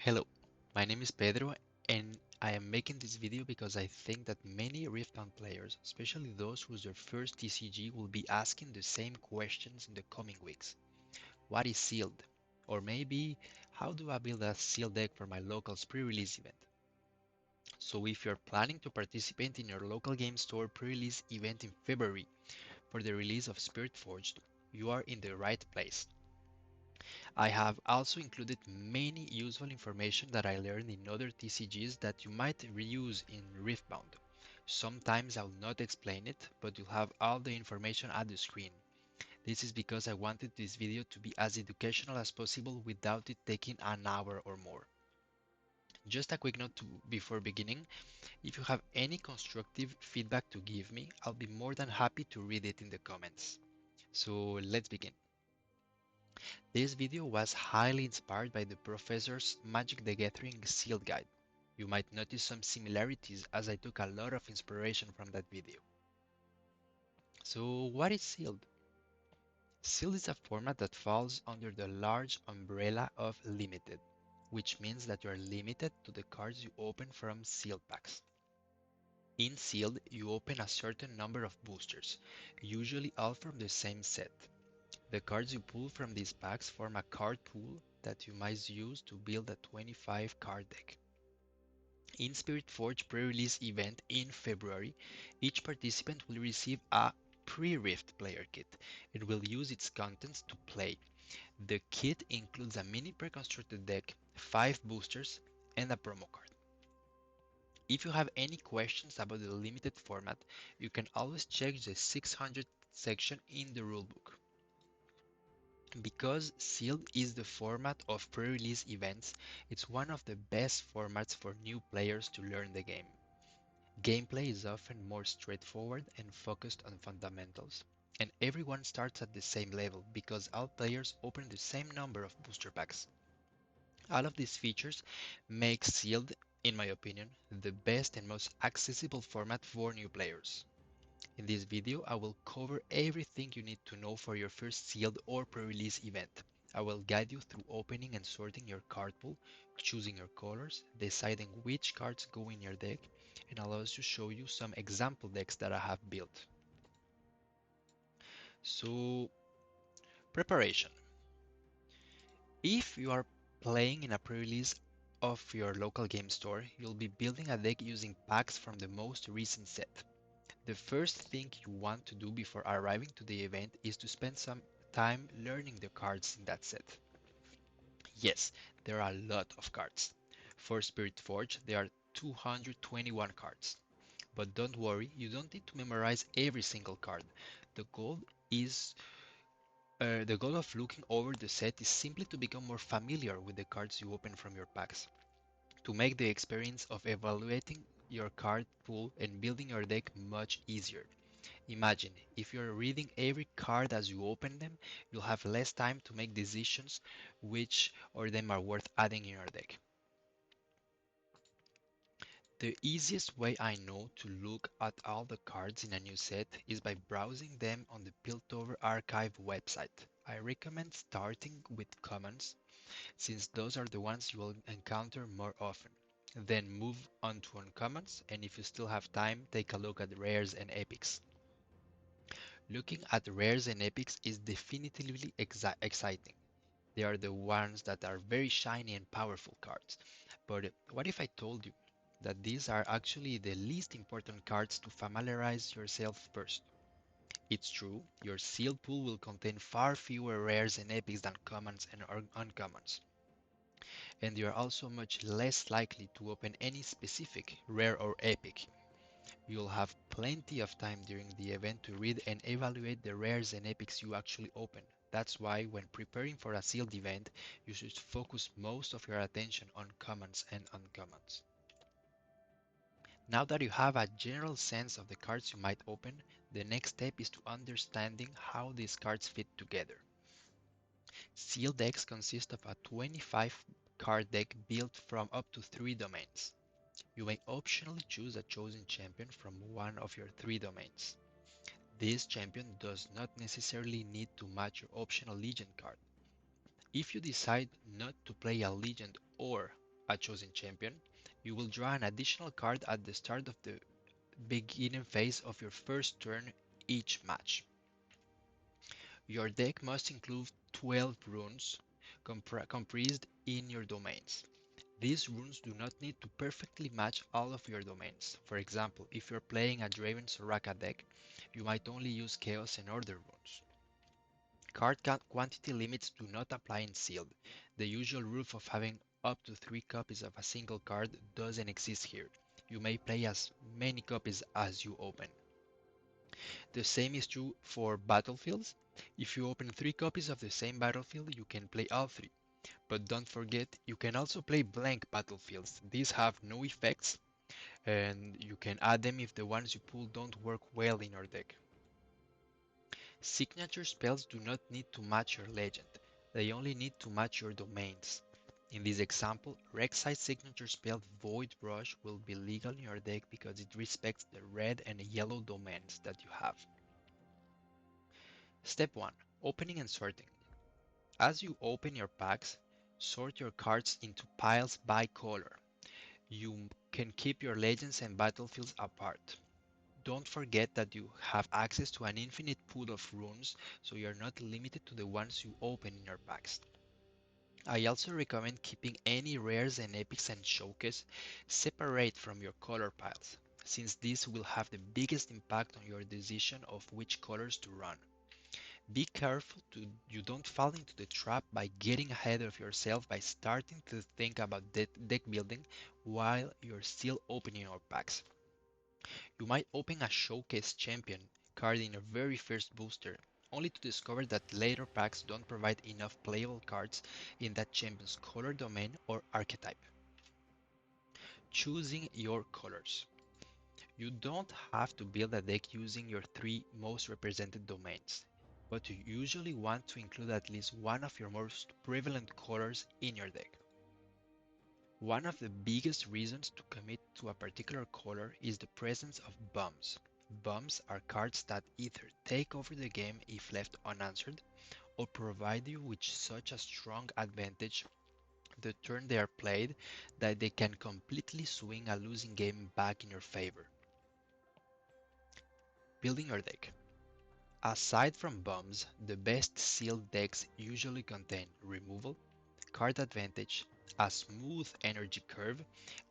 Hello, my name is Pedro and I am making this video because I think that many Riftbound players, especially those who's their first TCG, will be asking the same questions in the coming weeks. What is sealed? Or maybe, how do I build a sealed deck for my local pre-release event? So if you're planning to participate in your local game store pre-release event in February for the release of Spiritforged, you are in the right place. I have also included many useful information that I learned in other TCGs that you might reuse in Riftbound. Sometimes I will not explain it, but you'll have all the information at the screen. This is because I wanted this video to be as educational as possible without it taking an hour or more. Just a quick note before beginning, if you have any constructive feedback to give me, I'll be more than happy to read it in the comments. So let's begin. This video was highly inspired by the professor's Magic the Gathering Sealed Guide. You might notice some similarities as I took a lot of inspiration from that video. So what is sealed? Sealed is a format that falls under the large umbrella of limited, which means that you are limited to the cards you open from sealed packs. In sealed, you open a certain number of boosters, usually all from the same set. The cards you pull from these packs form a card pool that you might use to build a 25 card deck. In Spiritforge pre-release event in February, each participant will receive a pre-Rift player kit. It will use its contents to play. The kit includes a mini pre-constructed deck, 5 boosters, and a promo card. If you have any questions about the limited format, you can always check the 600 section in the rulebook. Because sealed is the format of pre-release events, it's one of the best formats for new players to learn the game. Gameplay is often more straightforward and focused on fundamentals, and everyone starts at the same level because all players open the same number of booster packs. All of these features make sealed, in my opinion, the best and most accessible format for new players. In this video, I will cover everything you need to know for your first sealed or pre-release event. I will guide you through opening and sorting your card pool, choosing your colors, deciding which cards go in your deck, and I'll also show you some example decks that I have built. So, preparation. If you are playing in a pre-release of your local game store, you'll be building a deck using packs from the most recent set. The first thing you want to do before arriving to the event is to spend some time learning the cards in that set. Yes, there are a lot of cards. For Spiritforge, there are 221 cards. But don't worry, you don't need to memorize every single card. The goal is the goal of looking over the set is simply to become more familiar with the cards you open from your packs, to make the experience of evaluating your card pool and building your deck much easier. Imagine, if you're reading every card as you open them, you'll have less time to make decisions which or them are worth adding in your deck. The easiest way I know to look at all the cards in a new set is by browsing them on the Piltover Archive website. I recommend starting with commons, since those are the ones you will encounter more often. Then move on to uncommons, and if you still have time, take a look at rares and epics. Looking at rares and epics is definitively exciting. They are the ones that are very shiny and powerful cards. But what if I told you that these are actually the least important cards to familiarize yourself first? It's true, your sealed pool will contain far fewer rares and epics than commons and uncommons. And you are also much less likely to open any specific rare or epic. You'll have plenty of time during the event to read and evaluate the rares and epics you actually open. That's why when preparing for a sealed event, you should focus most of your attention on commons and uncommons. Now that you have a general sense of the cards you might open, the next step is to understanding how these cards fit together. Sealed decks consist of a 25 card deck built from up to 3 domains. You may optionally choose a chosen champion from one of your 3 domains. This champion does not necessarily need to match your optional legend card. If you decide not to play a legend or a chosen champion, you will draw an additional card at the start of the beginning phase of your first turn each match. Your deck must include 12 runes comprised in your domains. These runes do not need to perfectly match all of your domains. For example, if you're playing a Draven Soraka deck, you might only use Chaos and Order runes. Card quantity limits do not apply in sealed. The usual rule of having up to 3 copies of a single card doesn't exist here. You may play as many copies as you open. The same is true for battlefields. If you open 3 copies of the same battlefield, you can play all 3. But don't forget, you can also play blank battlefields. These have no effects, and you can add them if the ones you pull don't work well in your deck. Signature spells do not need to match your legend, they only need to match your domains. In this example, Rek'Sai's signature spell Void Rush will be legal in your deck because it respects the red and yellow domains that you have. Step 1. Opening and sorting. As you open your packs, sort your cards into piles by color. You can keep your legends and battlefields apart. Don't forget that you have access to an infinite pool of runes, so you're not limited to the ones you open in your packs. I also recommend keeping any rares and epics and showcase separate from your color piles, since this will have the biggest impact on your decision of which colors to run. Be careful you don't fall into the trap by getting ahead of yourself by starting to think about deck building while you're still opening your packs. You might open a showcase champion card in your very first booster, only to discover that later packs don't provide enough playable cards in that champion's color domain or archetype. Choosing your colors. You don't have to build a deck using your 3 most represented domains, but you usually want to include at least one of your most prevalent colors in your deck. One of the biggest reasons to commit to a particular color is the presence of bombs. Bombs are cards that either take over the game if left unanswered, or provide you with such a strong advantage the turn they are played that they can completely swing a losing game back in your favor. Building your deck. Aside from bombs, the best sealed decks usually contain removal, card advantage, a smooth energy curve,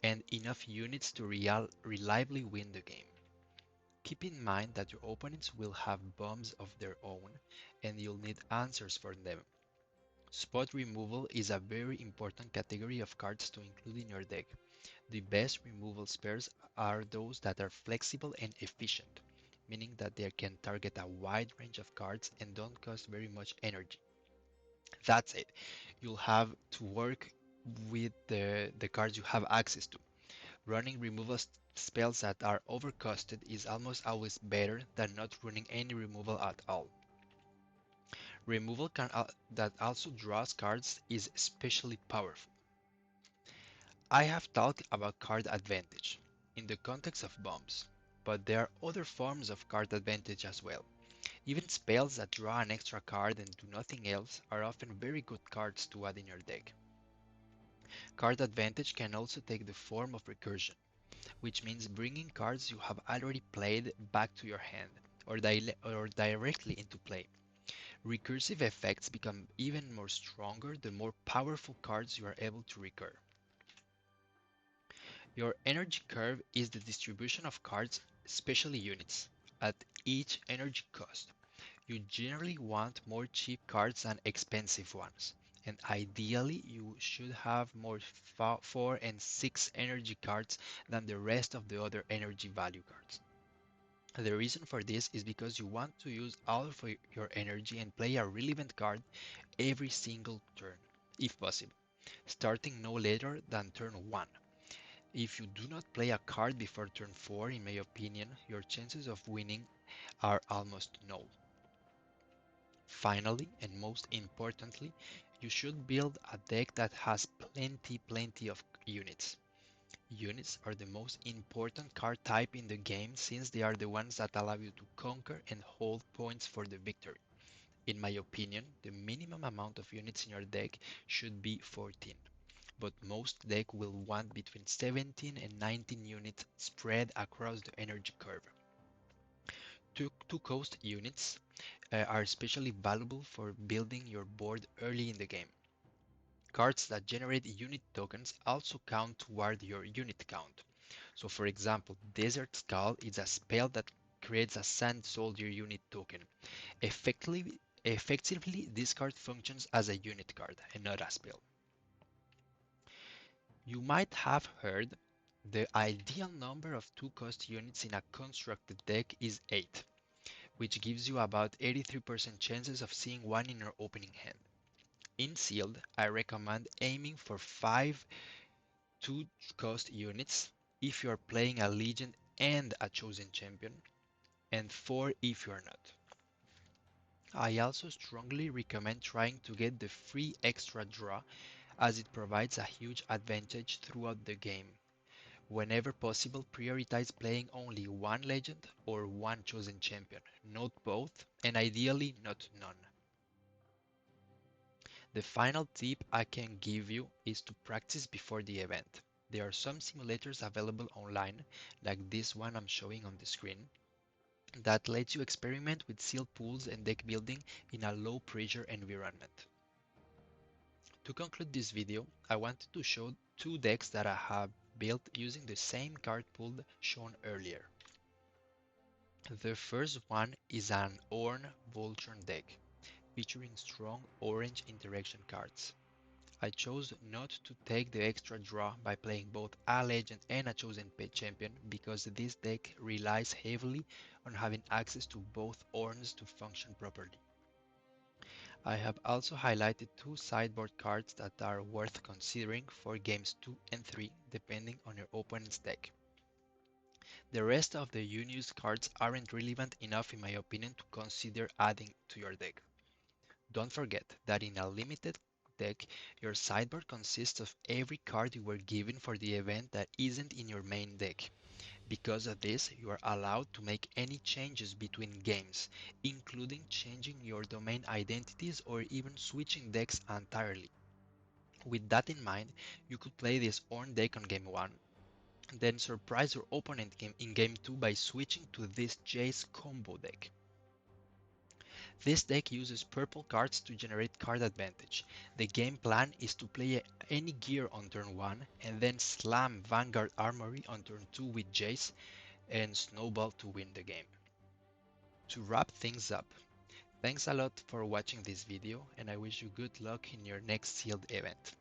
and enough units to reliably win the game. Keep in mind that your opponents will have bombs of their own, and you'll need answers for them. Spot removal is a very important category of cards to include in your deck. The best removal spares are those that are flexible and efficient, meaning that they can target a wide range of cards and don't cost very much energy. That's it. You'll have to work with the cards you have access to. Running removal spells that are overcosted is almost always better than not running any removal at all. Removal that also draws cards is especially powerful. I have talked about card advantage in the context of bombs, but there are other forms of card advantage as well. Even spells that draw an extra card and do nothing else are often very good cards to add in your deck. Card advantage can also take the form of recursion, which means bringing cards you have already played back to your hand or directly into play. Recursive effects become even more stronger the more powerful cards you are able to recur. Your energy curve is the distribution of cards, especially units, at each energy cost. You generally want more cheap cards than expensive ones, and ideally you should have more 4 and 6 energy cards than the rest of the other energy value cards. The reason for this is because you want to use all of your energy and play a relevant card every single turn, if possible, starting no later than turn 1. If you do not play a card before turn 4, in my opinion, your chances of winning are almost null. Finally, and most importantly, you should build a deck that has plenty of units. Units are the most important card type in the game since they are the ones that allow you to conquer and hold points for the victory. In my opinion, the minimum amount of units in your deck should be 14. but most decks will want between 17 and 19 units spread across the energy curve. Two cost units are especially valuable for building your board early in the game. Cards that generate unit tokens also count toward your unit count. So for example, Desert Skull is a spell that creates a Sand Soldier unit token. Effectively, this card functions as a unit card and not a spell. You might have heard the ideal number of 2-cost units in a constructed deck is 8, which gives you about 83% chances of seeing one in your opening hand. In sealed, I recommend aiming for 5 2-cost units if you are playing a Legion and a Chosen Champion, and 4 if you are not. I also strongly recommend trying to get the free extra draw as it provides a huge advantage throughout the game. Whenever possible, prioritize playing only one legend or one chosen champion, not both, and ideally not none. The final tip I can give you is to practice before the event. There are some simulators available online, like this one I'm showing on the screen, that lets you experiment with sealed pools and deck building in a low pressure environment. To conclude this video, I wanted to show two decks that I have built using the same card pool shown earlier. The first one is an Ornn Voltron deck, featuring strong orange interaction cards. I chose not to take the extra draw by playing both a legend and a chosen pet champion because this deck relies heavily on having access to both Ornns to function properly. I have also highlighted two sideboard cards that are worth considering for games 2 and 3 depending on your opponent's deck. The rest of the unused cards aren't relevant enough in my opinion to consider adding to your deck. Don't forget that in a limited deck, your sideboard consists of every card you were given for the event that isn't in your main deck. Because of this, you are allowed to make any changes between games, including changing your domain identities or even switching decks entirely. With that in mind, you could play this Ornn deck on game 1, then surprise your opponent in game 2 by switching to this Jace combo deck. This deck uses purple cards to generate card advantage. The game plan is to play any gear on turn 1 and then slam Vanguard Armory on turn 2 with Jace and snowball to win the game. To wrap things up, thanks a lot for watching this video and I wish you good luck in your next sealed event.